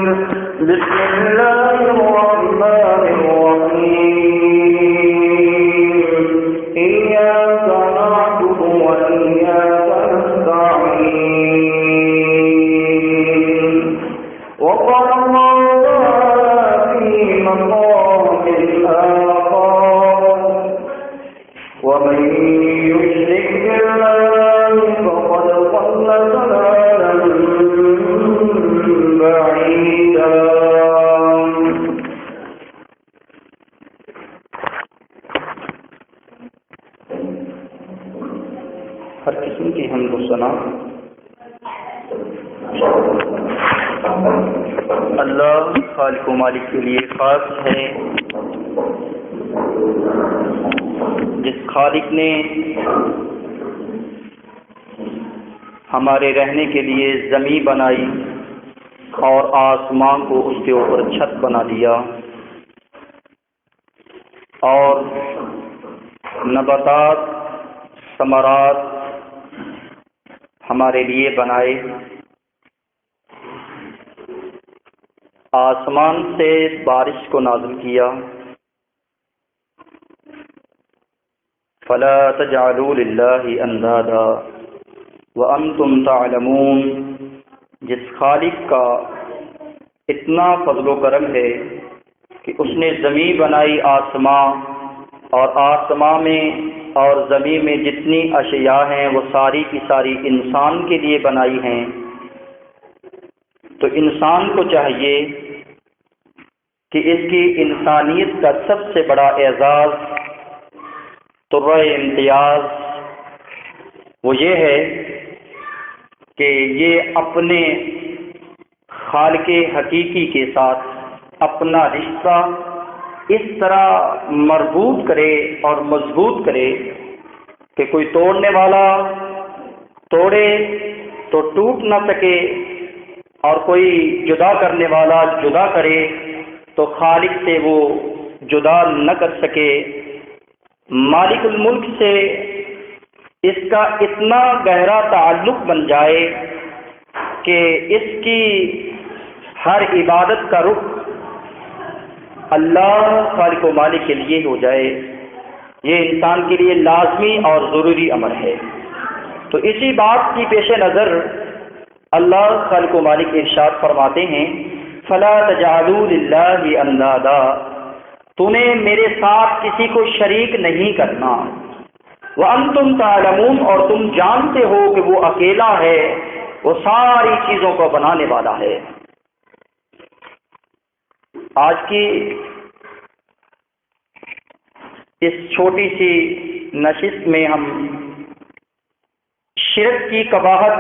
بسم الله الرحمن الرحيم إياك نعبد وإياك نستعين وقال الله في مقام آخر ومن يشرك بالله فقد ضل ضلالا بعيدا. ہر قسم کی حمد و ثنا اللہ خالق و مالک کے لیے خاص ہے، جس خالق نے ہمارے رہنے کے لیے زمین بنائی اور آسمان کو اس کے اوپر چھت بنا دیا اور نباتات ثمرات ہمارے لیے بنائے، آسمان سے بارش کو نازل کیا. فلا تجعلوا للہ اندادا وانتم تعلمون. جس خالق کا اتنا فضل و کرم ہے کہ اس نے زمین بنائی آسمان، اور آسمان میں اور زمین میں جتنی اشیاء ہیں وہ ساری کی ساری انسان کے لیے بنائی ہیں. تو انسان کو چاہیے کہ اس کی انسانیت کا سب سے بڑا اعزاز طرح امتیاز وہ یہ ہے کہ یہ اپنے خالق حقیقی کے ساتھ اپنا رشتہ اس طرح مربوط کرے اور مضبوط کرے کہ کوئی توڑنے والا توڑے تو ٹوٹ نہ سکے، اور کوئی جدا کرنے والا جدا کرے تو خالق سے وہ جدا نہ کر سکے. مالک الملک سے اس کا اتنا گہرا تعلق بن جائے کہ اس کی ہر عبادت کا رخ اللہ خالق و مالک کے لیے ہو جائے. یہ انسان کے لیے لازمی اور ضروری امر ہے. تو اسی بات کی پیش نظر اللہ خالق و مالک ارشاد فرماتے ہیں فلا تجعلوا للہ اندادا، تو نے میرے ساتھ کسی کو شریک نہیں کرنا. وانتم تعلمون، اور تم جانتے ہو کہ وہ اکیلا ہے، وہ ساری چیزوں کو بنانے والا ہے. آج کی اس چھوٹی سی نشست میں ہم شرک کی قباحت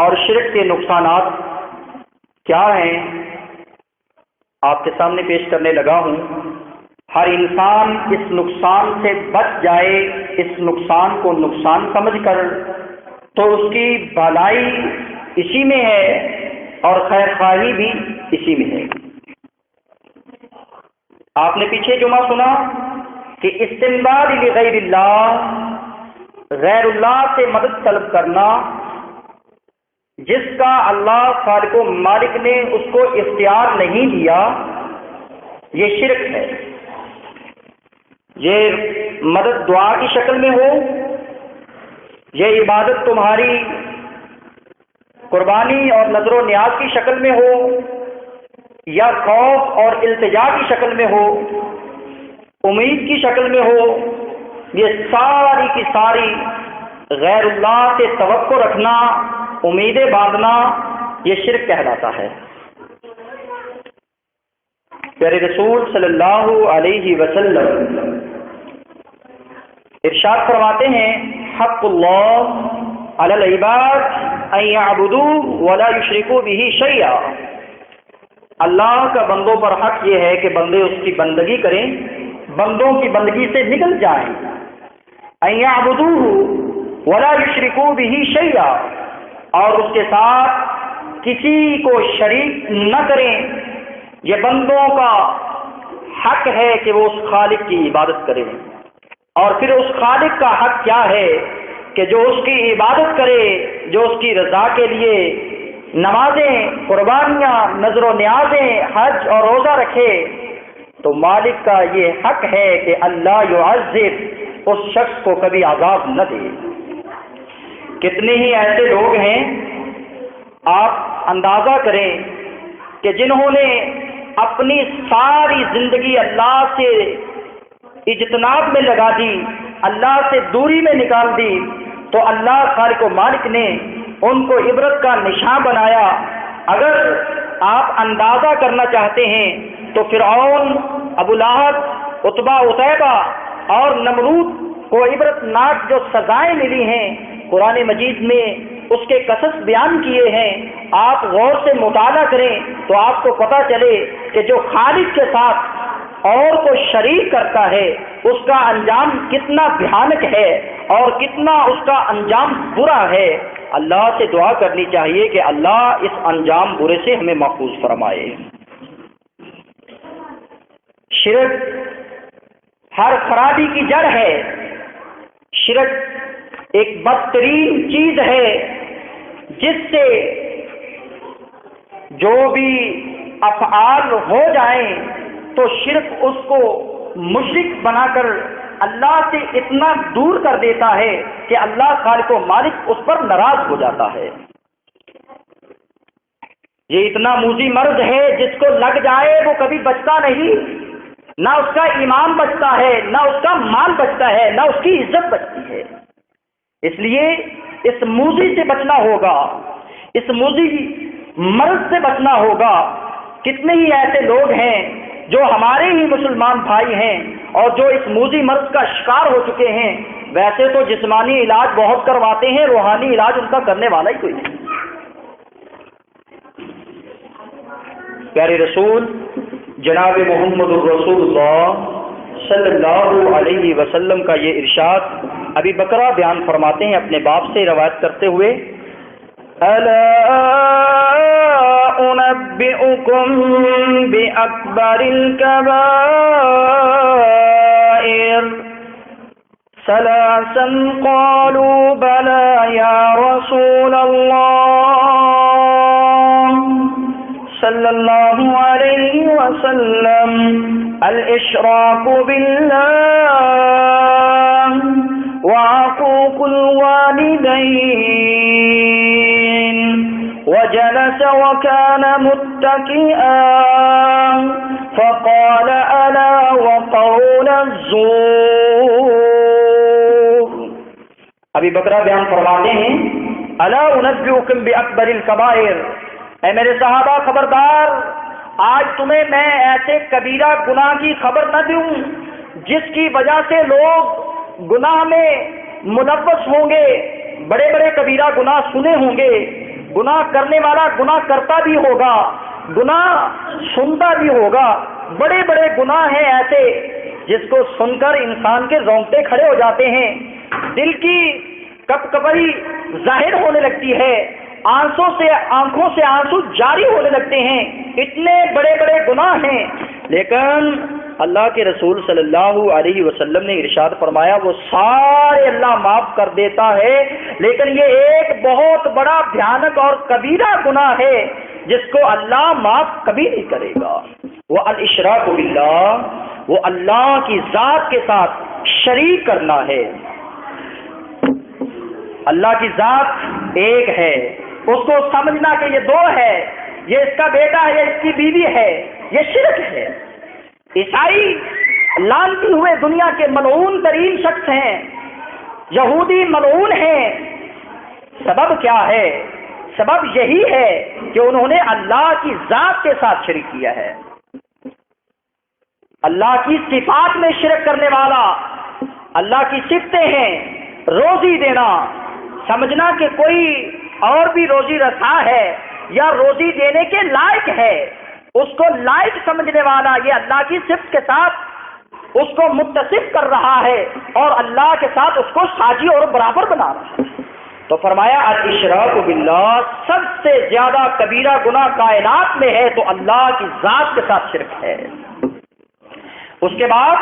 اور شرک کے نقصانات کیا ہیں آپ کے سامنے پیش کرنے لگا ہوں. ہر انسان اس نقصان سے بچ جائے، اس نقصان کو نقصان سمجھ کر، تو اس کی بھلائی اسی میں ہے اور خیر خواہی بھی اسی میں ہے. آپ نے پیچھے جمعہ سنا کہ استمداد لغیر اللہ، غیر اللہ سے مدد طلب کرنا، جس کا اللہ خالق و مالک نے اس کو اختیار نہیں دیا، یہ شرک ہے. یہ مدد دعا کی شکل میں ہو، یہ عبادت تمہاری قربانی اور نظر و نیاز کی شکل میں ہو، یا خوف اور التجا کی شکل میں ہو، امید کی شکل میں ہو، یہ ساری کی ساری غیر اللہ سے توقع رکھنا، امیدیں باندھنا، یہ شرک کہلاتا ہے. پیارے رسول صلی اللہ علیہ وسلم ارشاد فرماتے ہیں حق اللہ علی العباد ان یعبدوہ ولا یشرکوا بہ شیئا. اللہ کا بندوں پر حق یہ ہے کہ بندے اس کی بندگی کریں، بندوں کی بندگی سے نکل جائیں. ان یعبدوہ ولا یشرکوا بہ شیئا، اور اس کے ساتھ کسی کو شریک نہ کریں. یہ بندوں کا حق ہے کہ وہ اس خالق کی عبادت کریں. اور پھر اس خالق کا حق کیا ہے کہ جو اس کی عبادت کرے، جو اس کی رضا کے لیے نمازیں، قربانیاں، نظر و نیازیں، حج اور روزہ رکھے، تو مالک کا یہ حق ہے کہ اللہ یعذب، اس شخص کو کبھی عذاب نہ دے۔ کتنے ہی ایسے لوگ ہیں، آپ اندازہ کریں کہ جنہوں نے اپنی ساری زندگی اللہ سے اجتناب میں لگا دی، اللہ سے دوری میں نکال دی، تو اللہ خالق و مالک نے ان کو عبرت کا نشان بنایا۔ اگر آپ اندازہ کرنا چاہتے ہیں تو فرعون، ابو لہب، عتبہ عتیبہ اور نمرود کو عبرت ناک جو سزائیں ملی ہیں قرآن مجید میں اس کے قصص بیان کیے ہیں، آپ غور سے مطالعہ کریں تو آپ کو پتہ چلے کہ جو خالق کے ساتھ اور کو شریک کرتا ہے اس کا انجام کتنا بھیانک ہے اور کتنا اس کا انجام برا ہے۔ اللہ سے دعا کرنی چاہیے کہ اللہ اس انجام برے سے ہمیں محفوظ فرمائے۔ شرک ہر خرابی کی جڑ ہے۔ شرک ایک بدترین چیز ہے جس سے جو بھی افعال ہو جائیں تو شرک اس کو مشرک بنا کر اللہ سے اتنا دور کر دیتا ہے کہ اللہ خالق و مالک اس پر ناراض ہو جاتا ہے۔ یہ اتنا موذی مرض ہے جس کو لگ جائے وہ کبھی بچتا نہیں، نہ اس کا ایمان بچتا ہے، نہ اس کا مال بچتا ہے، نہ اس کی عزت بچتی ہے۔ اس لیے اس موذی سے بچنا ہوگا، اس موذی مرض سے بچنا ہوگا۔ کتنے ہی ایسے لوگ ہیں جو ہمارے ہی مسلمان بھائی ہیں اور جو اس موذی مرض کا شکار ہو چکے ہیں، ویسے تو جسمانی علاج بہت کرواتے ہیں، روحانی علاج ان کا کرنے والا ہی کوئی نہیں۔ پیارے رسول جناب محمد الرسول اللہ صلی اللہ علیہ وسلم کا یہ ارشاد ابی بکرہ بیان فرماتے ہیں اپنے باپ سے روایت کرتے ہوئے، الا انبئکم باکبر الکبائر ثلاثا قالوا بلى یا رسول اللہ صلی اللہ علیہ وسلم، الاشراک باللہ وعقوق الوالدین، وجلس وكان متكئا فقال الا وقول الزور۔ ابی بکرہ بیان فرماتے ہیں، الا انبئکم باکبر الکبائر، اے میرے صحابہ خبردار، آج تمہیں میں ایسے کبیرہ گناہ کی خبر نہ دوں جس کی وجہ سے لوگ گناہ میں ملوث ہوں گے۔ بڑے بڑے کبیرہ گناہ سنے ہوں گے، گناہ کرنے والا گناہ کرتا بھی ہوگا، گناہ سنتا بھی ہوگا۔ بڑے بڑے گناہ ہیں ایسے جس کو سن کر انسان کے رونگٹے کھڑے ہو جاتے ہیں، دل کی کپکپی ظاہر ہونے لگتی ہے، آنکھوں سے آنسو جاری ہونے لگتے ہیں۔ اتنے بڑے بڑے گناہ ہیں، لیکن اللہ کے رسول صلی اللہ علیہ وسلم نے ارشاد فرمایا وہ سارے اللہ معاف کر دیتا ہے، لیکن یہ ایک بہت بڑا بھیانک اور کبیرہ گناہ ہے جس کو اللہ معاف کبھی نہیں کرے گا۔ وہ الاشراک باللہ، وہ اللہ کی ذات کے ساتھ شریک کرنا ہے۔ اللہ کی ذات ایک ہے، اس کو سمجھنا کہ یہ دو ہے، یہ اس کا بیٹا ہے، یہ اس کی بیوی ہے، یہ شرک ہے۔ عیسائی لانتی ہوئے دنیا کے ملعون ترین شخص ہیں، یہودی ملعون ہیں۔ سبب کیا ہے؟ سبب یہی ہے کہ انہوں نے اللہ کی ذات کے ساتھ شرک کیا ہے۔ اللہ کی صفات میں شرک کرنے والا، اللہ کی صفتیں ہیں روزی دینا، سمجھنا کہ کوئی اور بھی روزی رساں ہے یا روزی دینے کے لائق ہے، اس کو لائق سمجھنے والا یہ اللہ کی صفت کے ساتھ اس کو متصف کر رہا ہے اور اللہ کے ساتھ اس کو ساجی اور برابر بنا رہا ہے۔ تو فرمایا الاشراک باللہ، سب سے زیادہ کبیرہ گناہ کائنات میں ہے تو اللہ کی ذات کے ساتھ شرک ہے۔ اس کے بعد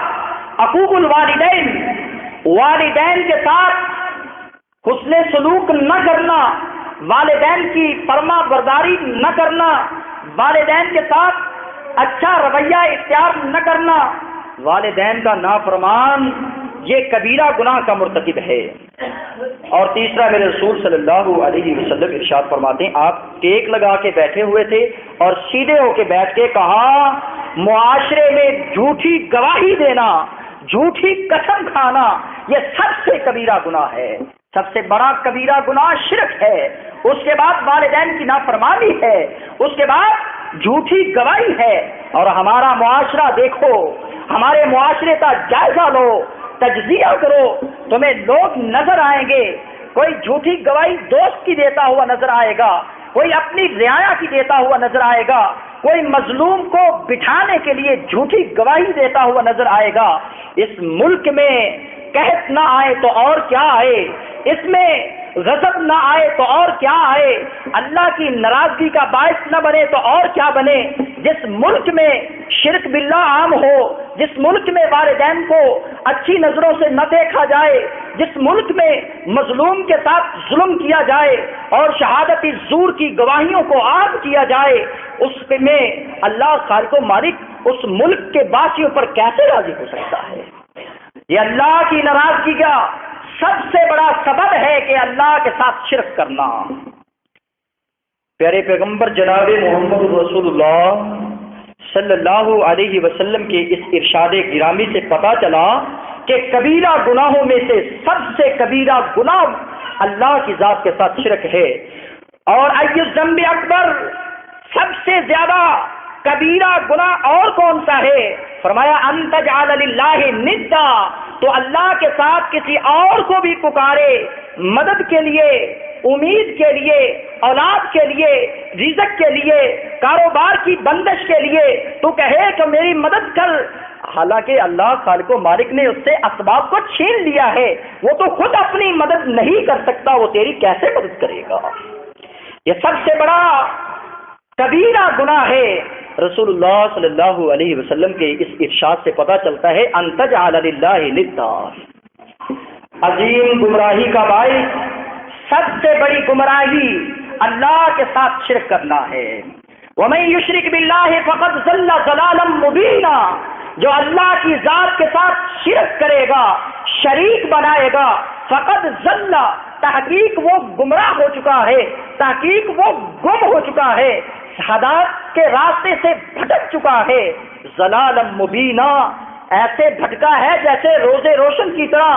عقوق الوالدین، والدین کے ساتھ حسن سلوک نہ کرنا، والدین کی فرما برداری نہ کرنا، والدین کے ساتھ اچھا رویہ اختیار نہ کرنا، والدین کا نافرمان، یہ کبیرہ گناہ کا مرتکب ہے۔ اور تیسرا میرے رسول صلی اللہ علیہ وسلم ارشاد فرماتے ہیں، آپ ٹیک لگا کے بیٹھے ہوئے تھے اور سیدھے ہو کے بیٹھ کے کہا، معاشرے میں جھوٹی گواہی دینا، جھوٹی قسم کھانا، یہ سب سے کبیرہ گناہ ہے، سب سے بڑا کبیرہ گناہ شرک ہے، اس کے بعد والدین کی نافرمانی ہے، اس کے بعد جھوٹی گواہی ہے۔ اور ہمارا معاشرہ دیکھو، ہمارے معاشرے کا جائزہ لو، تجزیہ کرو، تمہیں لوگ نظر آئیں گے، کوئی جھوٹی گواہی دوست کی دیتا ہوا نظر آئے گا، کوئی اپنی رعایا کی دیتا ہوا نظر آئے گا، کوئی مظلوم کو بٹھانے کے لیے جھوٹی گواہی دیتا ہوا نظر آئے گا۔ اس ملک میں قحط نہ آئے تو اور کیا آئے، اس میں غضب نہ آئے تو اور کیا آئے، اللہ کی ناراضگی کا باعث نہ بنے تو اور کیا بنے۔ جس ملک میں شرک باللہ عام ہو، جس ملک میں والدین کو اچھی نظروں سے نہ دیکھا جائے، جس ملک میں مظلوم کے ساتھ ظلم کیا جائے اور شہادت زور کی گواہیوں کو عام کیا جائے، اس میں اللہ خالق و مالک اس ملک کے باشیوں پر کیسے راضی ہو سکتا ہے؟ یہ اللہ کی ناراضگی کا سب سے بڑا سبب ہے کہ اللہ کے ساتھ شرک کرنا۔ پیارے پیغمبر جناب محمد رسول اللہ صلی اللہ علیہ وسلم کے اس ارشاد گرامی سے پتہ چلا کہ کبیرہ گناہوں میں سے سب سے کبیرہ گناہ اللہ کی ذات کے ساتھ شرک ہے۔ اور ای ذنب اکبر، سب سے زیادہ کبیرہ گناہ اور کون سا ہے؟ فرمایا ان تجعل للہ ندا، تو اللہ کے ساتھ کسی اور کو بھی پکارے مدد کے لیے، امید کے لیے، اولاد کے لیے، رزق کے لیے، کاروبار کی بندش کے لیے، تو کہے کہ میری مدد کر، حالانکہ اللہ خالق و مالک نے اس سے اسباب کو چھین لیا ہے، وہ تو خود اپنی مدد نہیں کر سکتا، وہ تیری کیسے مدد کرے گا؟ یہ سب سے بڑا کبیرہ گناہ ہے۔ رسول اللہ صلی اللہ علیہ وسلم کے اس ارشاد سے پتہ چلتا ہے ان تجعل للہ ندا، عظیم گمراہی کا باعث، سب سے بڑی گمراہی اللہ کے ساتھ شرک کرنا ہے۔ ومن یشرک باللہ فقد ضل ضلالا مبینا، جو اللہ کی ذات کے ساتھ شرک کرے گا، شریک بنائے گا، فقد ضل، تحقیق وہ گمراہ ہو چکا ہے، تحقیق وہ گم ہو چکا ہے، ہدایت کے راستے سے بھٹک چکا ہے۔ ضلالا مبینا، ایسے بھٹکا ہے جیسے روز روشن کی طرح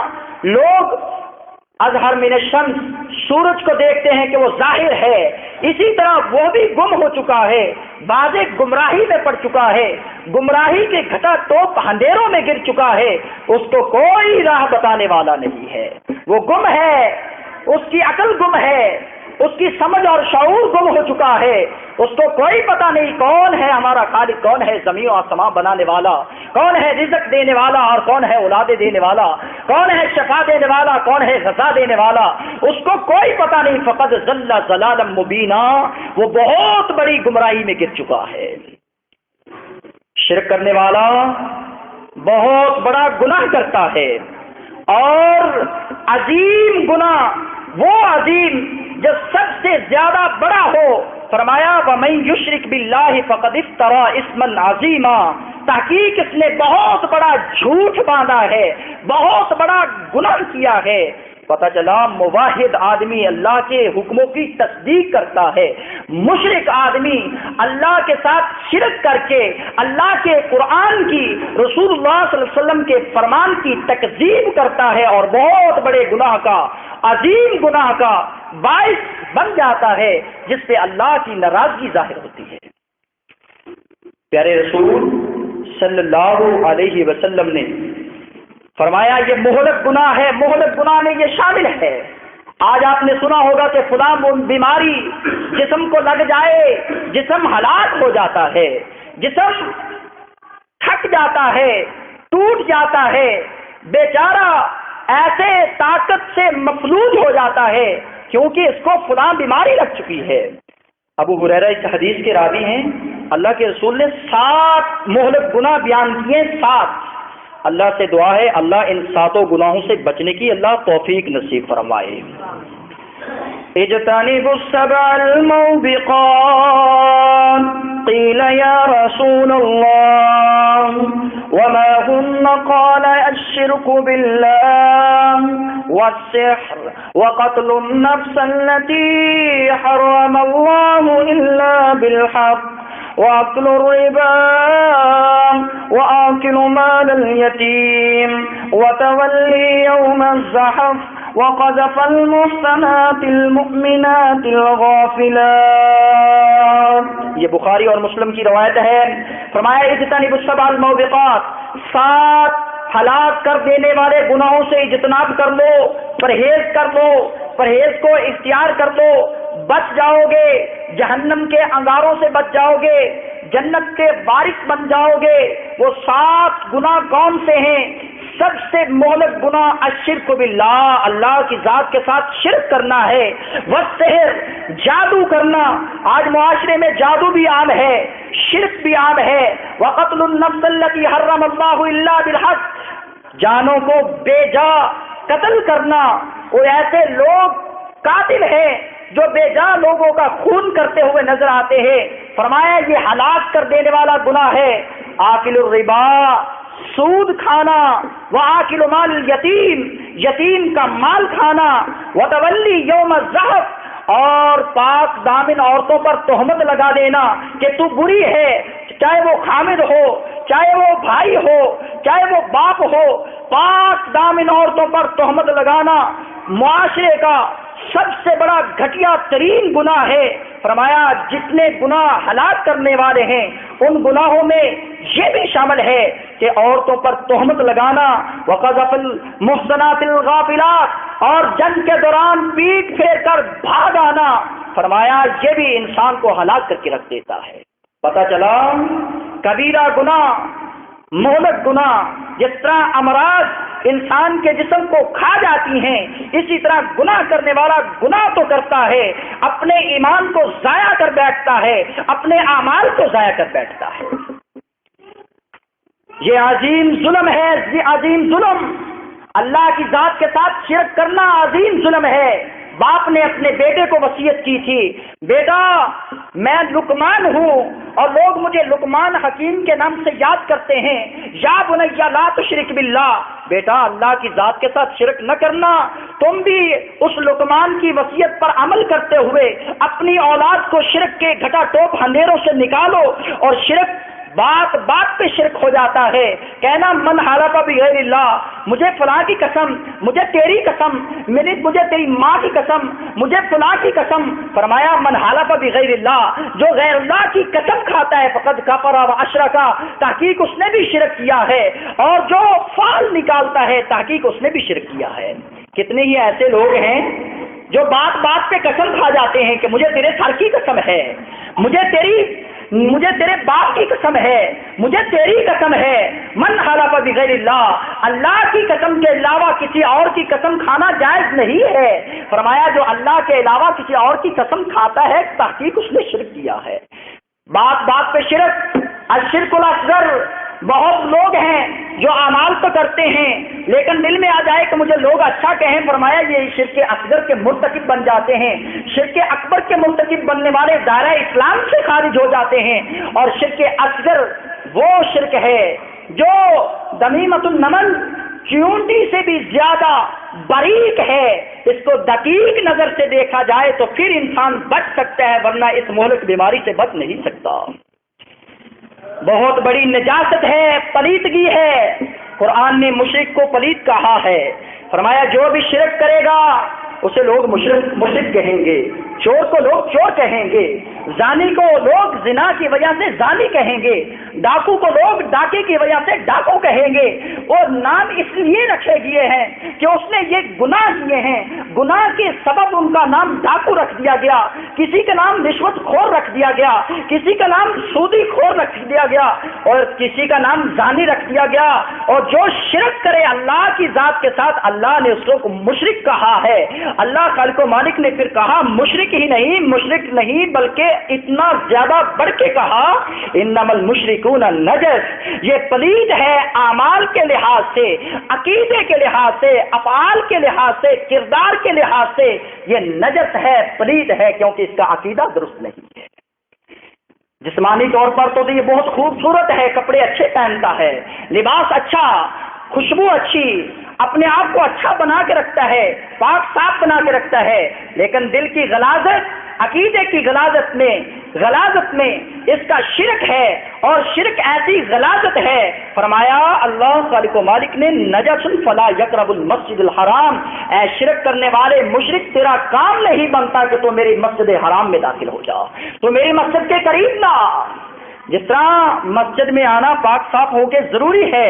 لوگ اظہر من الشمس، سورج کو دیکھتے ہیں کہ وہ ظاہر ہے، اسی طرح وہ بھی گم ہو چکا ہے، واضح گمراہی میں پڑ چکا ہے، گمراہی کے گھٹا توپ اندھیروں میں گر چکا ہے، اس کو کوئی راہ بتانے والا نہیں ہے، وہ گم ہے، اس کی عقل گم ہے، اس کی سمجھ اور شعور گم ہو چکا ہے، اس کو کوئی پتہ نہیں کون ہے ہمارا خالق، کون ہے زمین و آسمان بنانے والا، کون ہے رزق دینے والا اور کون ہے اولادیں دینے والا، کون ہے شفا دینے والا، کون ہے غذا دینے والا، اس کو کوئی پتہ نہیں۔ فقد ضل ضلالا مبینا، وہ بہت بڑی گمراہی میں گر چکا ہے۔ شرک کرنے والا بہت بڑا گناہ کرتا ہے، اور عظیم گناہ وہ عظیم جو سب سے زیادہ بڑا ہو، فرمایا وَمَن يُشْرِكْ بِاللَّهِ فَقَدِ افْتَرَىٰ اسْمًا عَظِيمًا، تحقیق اس نے بہت بڑا جھوٹ باندھا ہے، بہت بڑا گناہ کیا ہے۔ پتہ چلا موحد آدمی اللہ کے حکموں کی تصدیق کرتا ہے، مشرک آدمی اللہ کے ساتھ شرک کر کے اللہ کے قرآن کی، رسول اللہ صلی اللہ علیہ وسلم کے فرمان کی تکذیب کرتا ہے، اور بہت بڑے گناہ کا، عظیم گناہ کا باعث بن جاتا ہے، جس سے اللہ کی ناراضگی ظاہر ہوتی ہے۔ پیارے رسول صلی اللہ علیہ وسلم نے فرمایا یہ مہلک گناہ ہے، مہلک گناہ میں یہ شامل ہے۔ آج آپ نے سنا ہوگا کہ فلاں بیماری جسم کو لگ جائے، جسم ہلاک ہو جاتا ہے، جسم تھک جاتا ہے، ٹوٹ جاتا ہے، بیچارہ ایسے طاقت سے مفلوج ہو جاتا ہے کیونکہ اس کو فلاں بیماری لگ چکی ہے۔ ابو ہریرہ اس حدیث کے راوی ہیں، اللہ کے رسول نے 7 مہلک گناہ بیان کیے، 7۔ اللہ سے دعا ہے اللہ ان 7 گناہوں سے بچنے کی اللہ توفیق نصیب فرمائے۔ اجتنبوا السبع الموبقات قيل يا رسول الله وما هن قال الشرك بالله والسحر وقتل النفس التي حرم الله إلا بالحق وأكل الربا وآكل مال اليتيم وتولي يوم الزحف وقذف المحصنات المؤمنات الغافلات. یہ بخاری اور مسلم کی روایت ہے. فرمایا اجتنبوا السبع الموبقات، 7 ہلاک کر دینے والے گناہوں سے اجتناب کر لو، پرہیز کر لو، پرہیز کو اختیار کر لو، بچ جاؤ گے، جہنم کے انگاروں سے بچ جاؤ گے، جنت کے وارث بن جاؤ گے. وہ 7 گناہ کون سے ہیں؟ سب سے مہلک گناہ الشرک باللہ، اللہ کی ذات کے ساتھ شرک کرنا ہے. والسحر، جادو کرنا. آج معاشرے میں جادو بھی عام ہے، شرک بھی عام ہے. وقتل النفس التي حرم اللہ الا بالحق، جانوں کو بے جا قتل کرنا. وہ ایسے لوگ قاتل ہیں جو بے جا لوگوں کا خون کرتے ہوئے نظر آتے ہیں. فرمایا یہ ہلاک کر دینے والا گناہ ہے. آکل الربا، سود کھانا. وآکل مال الیتیم، یتیم کا مال کھانا. وتولی یوم الزحف، اور پاک دامن عورتوں پر تہمت لگا دینا کہ تو بری ہے، چاہے وہ خامد ہو، چاہے وہ بھائی ہو، چاہے وہ باپ ہو. پاک دامن عورتوں پر تہمت لگانا معاشرے کا سب سے بڑا گھٹیا ترین گناہ ہے. فرمایا جتنے گناہ ہلاک کرنے والے ہیں ان گناہوں میں یہ بھی شامل ہے کہ عورتوں پر تہمت لگانا. وقذف المحصنات الغافلات، اور جنگ کے دوران پیٹ پھیر کر بھاگ آنا. فرمایا یہ بھی انسان کو ہلاک کر کے رکھ دیتا ہے. پتہ چلا کبیرہ گناہ، مہلک گناہ، جس طرح امراض انسان کے جسم کو کھا جاتی ہیں، اسی طرح گناہ کرنے والا گناہ تو کرتا ہے، اپنے ایمان کو ضائع کر بیٹھتا ہے، اپنے اعمال کو ضائع کر بیٹھتا ہے. یہ عظیم ظلم ہے، یہ عظیم ظلم. اللہ کی ذات کے ساتھ شرک کرنا عظیم ظلم ہے. باپ نے اپنے بیٹے کو وصیت کی تھی، بیٹا میں لقمان ہوں اور لوگ مجھے لقمان حکیم کے نام سے یاد کرتے ہیں. یا بنی لا تشرک باللہ، بیٹا اللہ کی ذات کے ساتھ شرک نہ کرنا. تم بھی اس لقمان کی وصیت پر عمل کرتے ہوئے اپنی اولاد کو شرک کے گھٹا ٹوپ اندھیروں سے نکالو. اور شرک بات بات پہ شرک ہو جاتا ہے. کہنا من حلف بغیر اللہ، مجھے فلاں کی قسم، مجھے تیری قسم، مجھے تیری ماں کی قسم، مجھے فلاں کی قسم. فرمایا من حلف بغیر اللہ، جو غیر اللہ کی قسم کھاتا ہے فقد کفر و اشرک، تحقیق اس نے بھی شرک کیا ہے. اور جو فعل نکالتا ہے تحقیق اس نے بھی شرک کیا ہے. کتنے ہی ایسے لوگ ہیں جو بات بات پہ قسم کھا جاتے ہیں کہ مجھے تیرے سر کی قسم ہے، مجھے تیرے باپ کی قسم ہے، مجھے تیری قسم ہے. من حلف بغیر اللہ، اللہ کی قسم کے علاوہ کسی اور کی قسم کھانا جائز نہیں ہے. فرمایا جو اللہ کے علاوہ کسی اور کی قسم کھاتا ہے تحقیق اس نے شرک کیا ہے. بات بات پہ شرک، الشرک الاصغر. بہت لوگ ہیں جو اعمال تو کرتے ہیں لیکن دل میں آ جائے کہ مجھے لوگ اچھا کہیں. فرمایا یہ شرک اصغر کے مرتکب بن جاتے ہیں. شرک اکبر کے مرتکب بننے والے دائرہ اسلام سے خارج ہو جاتے ہیں. اور شرک اصغر وہ شرک ہے جو دمیمۃ النمل، چیونٹی سے بھی زیادہ باریک ہے. اس کو دقیق نظر سے دیکھا جائے تو پھر انسان بچ سکتا ہے، ورنہ اس مہلک بیماری سے بچ نہیں سکتا. بہت بڑی نجاست ہے، پلیتگی ہے. قرآن نے مشرک کو پلیت کہا ہے. فرمایا جو بھی شرک کرے گا اسے لوگ مشرک کہیں گے، چور کو لوگ چور کہیں گے، زانی کو لوگ زنا کی وجہ سے زانی کہیں گے، ڈاکو کو لوگ ڈاکے کی وجہ سے ڈاکو کہیں گے. اور نام اس لیے رکھے گئے ہیں کہ اس نے یہ گناہ کیے ہیں، گناہ کے سبب ان کا نام ڈاکو رکھ دیا گیا، کسی کا نام رشوت خور رکھ دیا گیا، کسی کا نام سودی خور رکھ دیا دیا گیا اور کسی کا نام زانی رکھ دیا گیا، اور جو شرک کرے اللہ کی ذات کے ساتھ اللہ نے اس کو مشرک کہا ہے۔ اللہ خالق و مالک نے پھر کہا مشرک نہیں بلکہ اتنا زیادہ بڑھ کے کہا انما المشرکون نجس، یہ پلید ہے اعمال کے لحاظ سے، عقیدے کے لحاظ سے، افعال کے لحاظ سے، کردار کے لحاظ سے یہ نجس ہے، پلید ہے، کیونکہ اس کا عقیدہ درست نہیں ہے۔ جسمانی طور پر تو یہ بہت خوبصورت ہے، کپڑے اچھے پہنتا ہے، لباس اچھا، خوشبو اچھی، اپنے آپ کو اچھا بنا کے رکھتا ہے، پاک صاف بنا کے رکھتا ہے، لیکن دل کی غلاظت، عقیدے کی غلاظت میں اس کا شرک ہے، اور شرک ایسی غلاظت ہے، فرمایا اللہ خالق و مالک نے نجس فلا یقرب المسجد الحرام، اے شرک کرنے والے مشرک تیرا کام نہیں بنتا کہ تو میری مسجد حرام میں داخل ہو جا، تو میری مسجد کے قریب نہ۔ جس طرح مسجد میں آنا پاک صاف ہو کے ضروری ہے،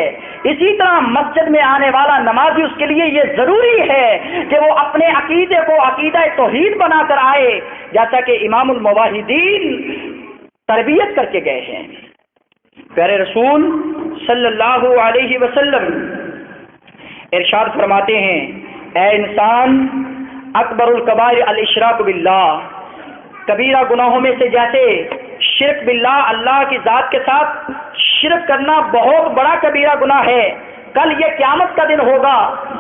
اسی طرح مسجد میں آنے والا نمازی اس کے لیے یہ ضروری ہے کہ وہ اپنے عقیدے کو عقیدہ توحید بنا کر آئے، جیسا کہ امام الموحدین تربیت کر کے گئے ہیں۔ پیارے رسول صلی اللہ علیہ وسلم ارشاد فرماتے ہیں، اے انسان، اکبر الکبائر الاشراک باللہ، کبیرہ گناہوں میں سے جیسے شرک باللہ، اللہ کی ذات کے ساتھ شرک کرنا بہت بڑا کبیرہ گناہ ہے۔ کل یہ قیامت کا دن ہوگا،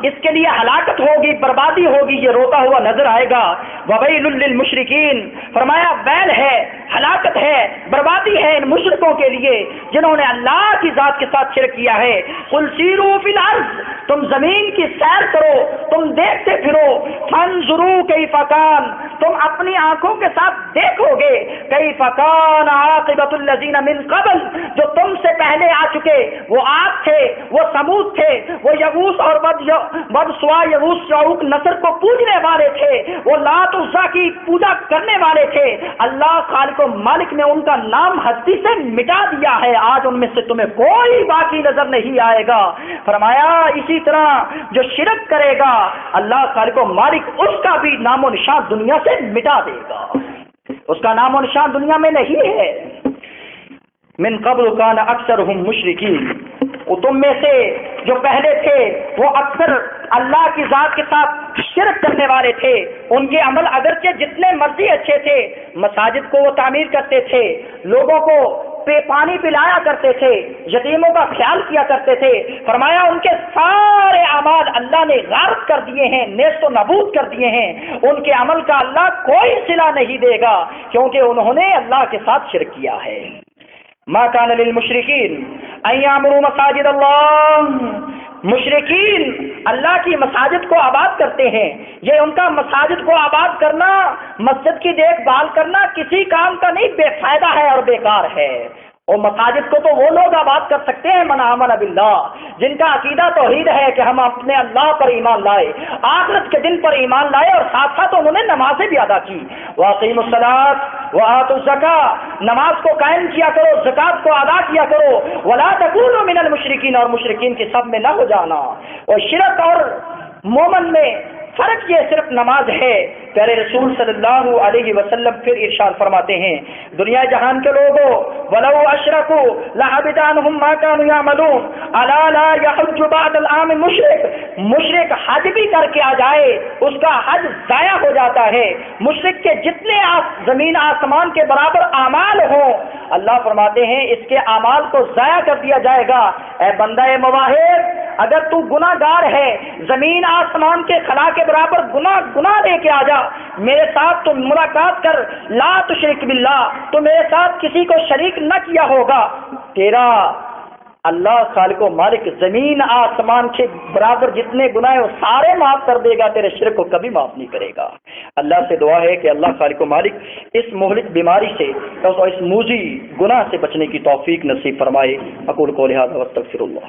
اس کے لیے ہلاکت ہوگی، بربادی ہوگی، یہ روتا ہوا نظر آئے گا۔ وویل للمشرکین، فرمایا ویل ہے، ہلاکت ہے، بربادی ہے ان مشرکوں کے لیے جنہوں نے اللہ کی ذات کے ساتھ شرک کیا ہے۔ قل سیروا فی الارض، تم زمین کی سیر کرو، تم دیکھتے پھرو، فانظروا کیف کان، تم اپنی آنکھوں کے ساتھ دیکھو گے کیف کان عاقبۃ الذین من قبل، جو تم سے پہلے آ چکے، وہ عاد تھے، وہ ثمود تھے، وہ یغوث اور بد سوا یغوث یعوق نصر کو پوجنے والے تھے، وہ لات عزا کی پوجا کرنے والے تھے۔ اللہ خالق و مالک نے ان کا نام ہستی سے مٹا دیا ہے، آج ان میں سے تمہیں کوئی باقی نظر نہیں آئے گا۔ فرمایا اسی طرح جو شرک کرے گا اللہ خالق و مالک اس کا بھی نام و نشان دنیا سے مٹا دے گا، اس کا نام و نشان دنیا میں نہیں ہے۔ من قبل کان اکثرهم مشرکین، وہ تم میں سے جو پہلے تھے وہ اکثر اللہ کی ذات کے ساتھ شرک کرنے والے تھے، ان کے عمل اگرچہ جتنے مرضی اچھے تھے، مساجد کو وہ تعمیر کرتے تھے، لوگوں کو پانی پلایا کرتے تھے، یتیموں کا خیال کیا کرتے تھے، فرمایا ان کے سارے اعمال اللہ نے غارت کر دیے ہیں، نیست و نابود کر دیے ہیں، ان کے عمل کا اللہ کوئی صلہ نہیں دے گا، کیونکہ انہوں نے اللہ کے ساتھ شرک کیا ہے۔ ما کان للمشرکین ان یعمروا مساجد اللہ، مشرکین اللہ کی مساجد کو آباد کرتے ہیں، یہ ان کا مساجد کو آباد کرنا، مسجد کی دیکھ بھال کرنا کسی کام کا نہیں، بے فائدہ ہے اور بیکار ہے۔ اور مساجد کو تو وہ لوگ آباد کر سکتے ہیں من آمن باللہ، جن کا عقیدہ توحید ہے کہ ہم اپنے اللہ پر ایمان لائے، آخرت کے دن پر ایمان لائے، اور ساتھ ساتھ انہوں نے نمازیں بھی ادا کی۔ وَأَقِیمُوا الصَّلَاةَ وَآتُوا الزَّکَاةَ، نماز کو قائم کیا کرو، زکات کو ادا کیا کرو۔ وَلَا تَکُونُوا مِنَ الْمُشْرِکِینَ، اور مشرکین کی صف میں نہ ہو جانا۔ اور شرک اور مومن میں فرق یہ صرف نماز ہے۔ پیارے رسول صلی اللہ علیہ وسلم پھر ارشاد فرماتے ہیں، دنیا جہان کے لوگوں، وَلَوْ أَشْرَكُوا لَحَبِطَ عَنْهُمْ مَا كَانُوا يَعْمَلُونَ أَلَا لَا يَحُجُّ بَعْدَ الْعَامِ مُشْرِك، مشرک حج بھی کر کے آ جائے اس کا حج ضائع ہو جاتا ہے۔ مشرک کے جتنے زمین آسمان کے برابر اعمال ہوں، اللہ فرماتے ہیں اس کے اعمال کو ضائع کر دیا جائے گا۔ اے بندہ مواہب، اگر تو گناہ گار ہے، زمین آسمان کے خلا کے برابر گناہ لے کے آ جا، میرے ساتھ تو ملاقات کر، لا تشرک باللہ، تو میرے ساتھ کسی کو شریک نہ کیا ہوگا، تیرا اللہ خالق و مالک زمین آسمان کے برابر جتنے گناہ ہیں وہ سارے معاف کر دے گا، تیرے شرک کو کبھی معاف نہیں کرے گا۔ اللہ سے دعا ہے کہ اللہ خالق و مالک اس مہلک بیماری سے اور اس موذی گناہ سے بچنے کی توفیق نصیب فرمائے۔ اقول قولی ھذا واستغفر اللہ۔